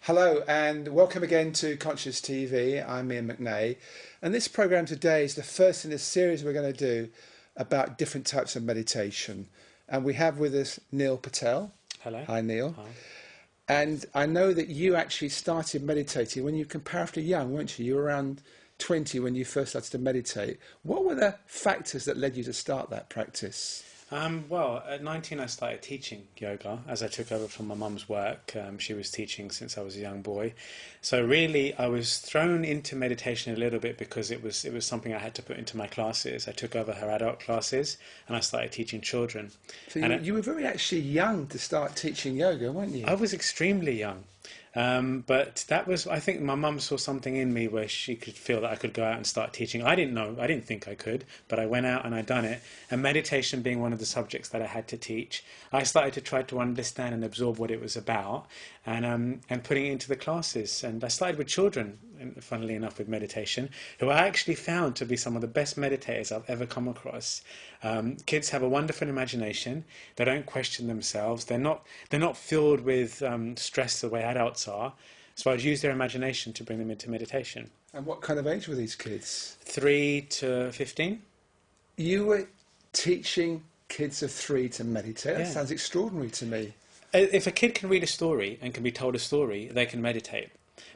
Hello and welcome again to Conscious TV. I'm Iain McNay, and this program today is the first in a series we're going to do about different types of meditation. And we have with us Neil Patel. Hello. Hi, Neil. Hi. And I know that you actually started meditating when you were comparatively young, weren't you? You were around 20 when you first started to meditate. What were the factors that led you to start that practice? Well, at 19 I started teaching yoga as I took over from my mum's work. She was teaching since I was a young boy. So really I was thrown into meditation a little bit because it was something I had to put into my classes. I took over her adult classes and I started teaching children. So you were very actually young to start teaching yoga, weren't you? I was extremely young. But that was, I think my mum saw something in me where she could feel that I could go out and start teaching. I didn't think I could, but I went out and I done it. And meditation being one of the subjects that I had to teach, I started to try to understand and absorb what it was about and putting it into the classes. And I started with children, funnily enough, with meditation, who I actually found to be some of the best meditators I've ever come across. Kids have a wonderful imagination. They don't question themselves. They're not filled with stress the way adults are. So I'd use their imagination to bring them into meditation. And what kind of age were these kids? 3 to 15. You were teaching kids of 3 to meditate? That Yeah. sounds extraordinary to me. If a kid can read a story and can be told a story, they can meditate.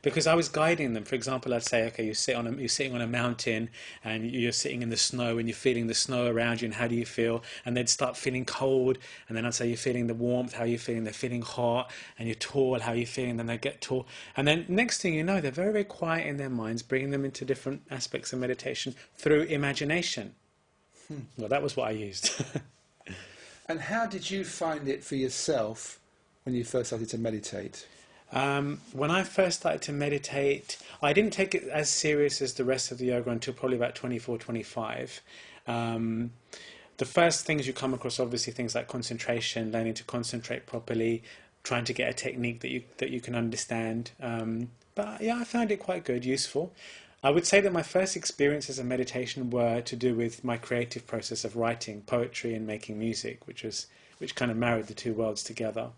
Because I was guiding them. For example, I'd say, okay, you're sitting on a mountain and you're sitting in the snow and you're feeling the snow around you, and how do you feel? And they'd start feeling cold, and then I'd say, you're feeling the warmth, how are you feeling? They're feeling hot, and you're tall, how are you feeling? Then they get tall. And then next thing you know, they're very, very quiet in their minds, bringing them into different aspects of meditation through imagination. Well, that was what I used. And how did you find it for yourself when you first started to meditate? When I first started to meditate, I didn't take it as serious as the rest of the yoga until probably about 24, 25. The first things you come across, obviously, things like concentration, learning to concentrate properly, trying to get a technique that you can understand. But yeah, I found it quite good, useful. I would say that my first experiences of meditation were to do with my creative process of writing poetry and making music, which kind of married the two worlds together.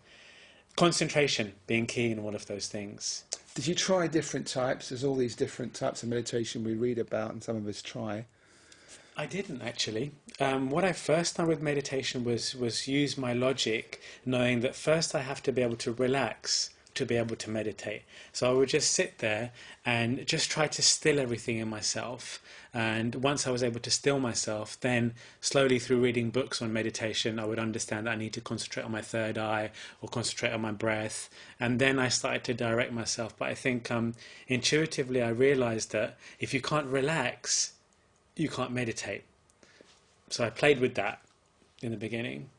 Concentration being key in all of those things. Did you try different types? There's all these different types of meditation we read about and some of us try. I didn't actually. What I first done with meditation was use my logic, knowing that first I have to be able to relax to be able to meditate. So I would just sit there and just try to still everything in myself. And once I was able to still myself, then slowly through reading books on meditation, I would understand that I need to concentrate on my third eye or concentrate on my breath. And then I started to direct myself. But I think intuitively I realized that if you can't relax, you can't meditate. So I played with that in the beginning.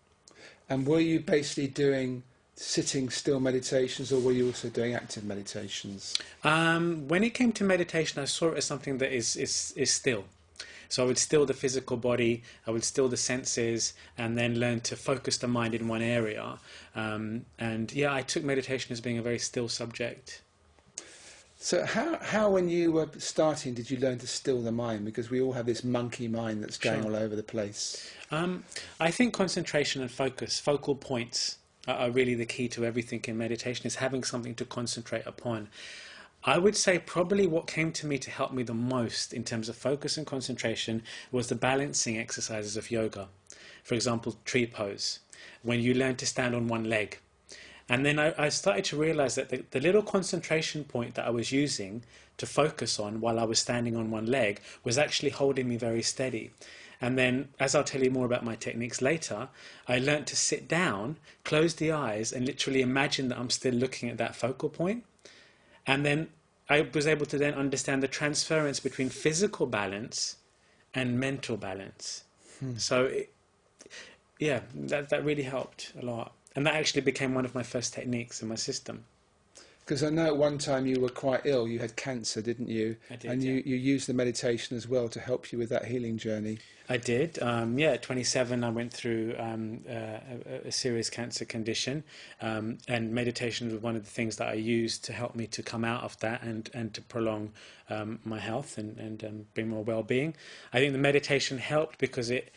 And were you basically doing sitting still meditations, or were you also doing active meditations? When it came to meditation, I saw it as something that is still. So I would still the physical body, I would still the senses, and then learn to focus the mind in one area. And yeah, I took meditation as being a very still subject. So how when you were starting, did you learn to still the mind? Because we all have this monkey mind that's going all over the place. I think concentration and focus, focal points, are really the key to everything in meditation, is having something to concentrate upon. I would say probably what came to me to help me the most in terms of focus and concentration was the balancing exercises of yoga. For example, tree pose, when you learn to stand on one leg. And then I started to realize that the little concentration point that I was using to focus on while I was standing on one leg was actually holding me very steady. And then, as I'll tell you more about my techniques later, I learned to sit down, close the eyes, and literally imagine that I'm still looking at that focal point. And then I was able to then understand the transference between physical balance and mental balance. So, that really helped a lot. And that actually became one of my first techniques in my system. Because I know at one time you were quite ill, you had cancer, didn't you? I did, and yeah. you used the meditation as well to help you with that healing journey. I did. At 27, I went through a serious cancer condition, and meditation was one of the things that I used to help me to come out of that and to prolong my health and bring more well-being. I think the meditation helped because it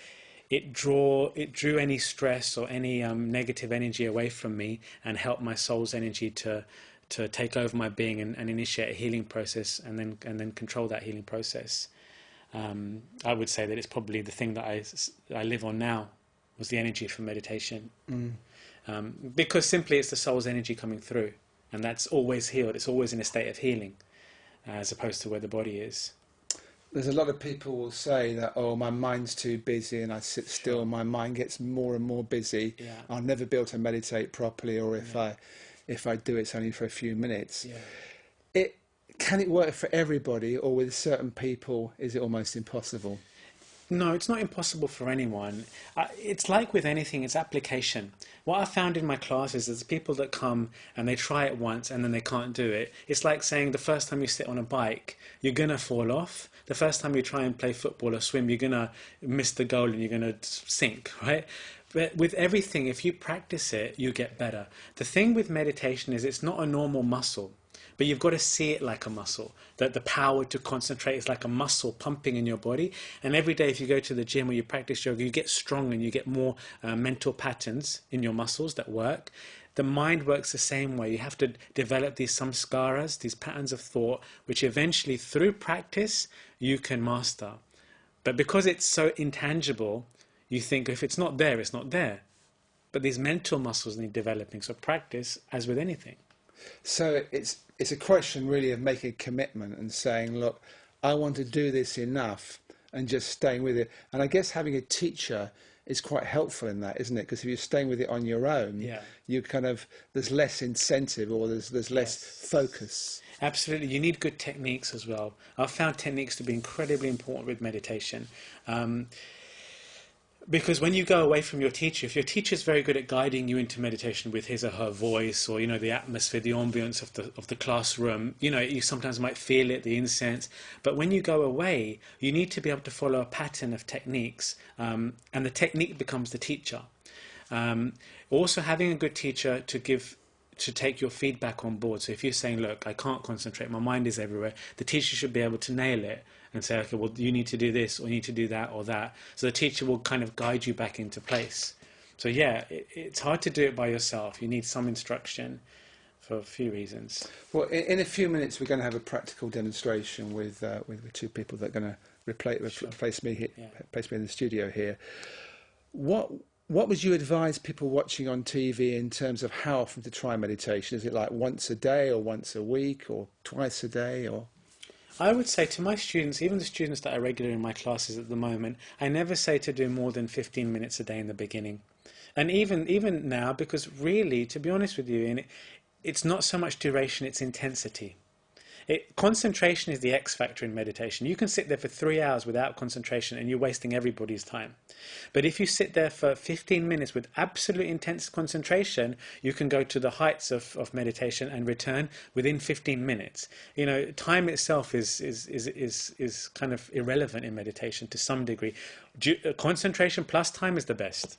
drew any stress or any negative energy away from me and helped my soul's energy to to take over my being and initiate a healing process, and then control that healing process. I would say that it's probably the thing that I live on now, was the energy from meditation. Because simply it's the soul's energy coming through, and that's always healed. It's always in a state of healing, as opposed to where the body is. There's a lot of people will say that, oh, my mind's too busy and I sit still, Sure. my mind gets more and more busy. Yeah. I'll never be able to meditate properly, or if I do, it's only for a few minutes. Yeah. Can it work for everybody, or with certain people is it almost impossible? No, it's not impossible for anyone. It's like with anything, it's application. What I found in my classes is people that come and they try it once and then they can't do it. It's like saying the first time you sit on a bike, you're going to fall off. The first time you try and play football or swim, you're going to miss the goal and you're going to sink, right? But with everything, if you practice it, you get better. The thing with meditation is it's not a normal muscle. But you've got to see it like a muscle, that the power to concentrate is like a muscle pumping in your body. And every day if you go to the gym or you practice yoga, you get strong and you get more mental patterns in your muscles that work. The mind works the same way. You have to develop these samskaras, these patterns of thought, which eventually through practice you can master. But because it's so intangible, you think if it's not there, it's not there. But these mental muscles need developing. So practice, as with anything. So it's a question really of making a commitment and saying, look, I want to do this enough, and just staying with it. And I guess having a teacher is quite helpful in that, isn't it? Because if you're staying with it on your own, you there's less incentive, or there's less focus. Absolutely. You need good techniques as well. I've found techniques to be incredibly important with meditation. Because when you go away from your teacher, if your teacher is very good at guiding you into meditation with his or her voice, or the atmosphere, the ambience of the classroom, you sometimes might feel it, the incense. But when you go away, you need to be able to follow a pattern of techniques, and the technique becomes the teacher. Also, having a good teacher to take your feedback on board. So if you're saying, look, I can't concentrate, my mind is everywhere, the teacher should be able to nail it and say, okay, well, you need to do this, or you need to do that, or that. So the teacher will kind of guide you back into place. So yeah, it's hard to do it by yourself. You need some instruction for a few reasons. Well, in a few minutes, we're going to have a practical demonstration with two people that are going to replace me in the studio here. What would you advise people watching on TV in terms of how often to try meditation? Is it like once a day, or once a week, or twice a day, or? I would say to my students, even the students that are regular in my classes at the moment, I never say to do more than 15 minutes a day in the beginning. And even now, because really, to be honest with you, it's not so much duration, it's intensity. Concentration is the X factor in meditation. You can sit there for 3 hours without concentration and you're wasting everybody's time. But if you sit there for 15 minutes with absolute intense concentration, you can go to the heights of meditation and return within 15 minutes. Time itself is kind of irrelevant in meditation to some degree. Concentration plus time is the best,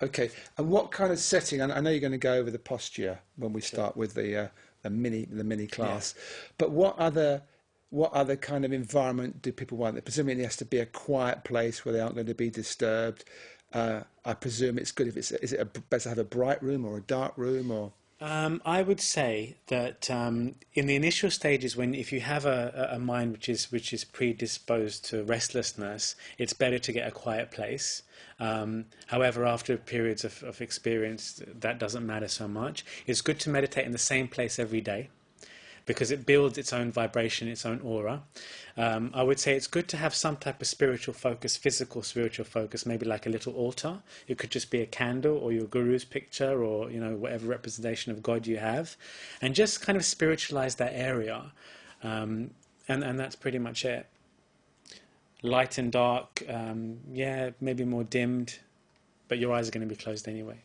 Okay, and what kind of setting? I know you're going to go over the posture when we start with the mini class, but what other kind of environment do people want? Presumably it has to be a quiet place where they aren't going to be disturbed. I presume it's good if is it better to have a bright room or a dark room, or? I would say that in the initial stages, if you have a mind which is predisposed to restlessness, it's better to get a quiet place. However, after periods of experience, that doesn't matter so much. It's good to meditate in the same place every day, because it builds its own vibration, its own aura. I would say it's good to have some type of spiritual focus, physical spiritual focus, maybe like a little altar. It could just be a candle or your guru's picture, or whatever representation of God you have, and just kind of spiritualize that area. And that's pretty much it. Light and dark, maybe more dimmed, but your eyes are going to be closed anyway.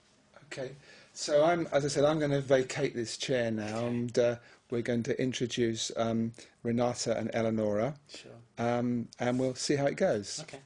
Okay, so as I said, I'm going to vacate this chair now, and we're going to introduce Renata and Eleonora, Sure. and we'll see how it goes. Okay.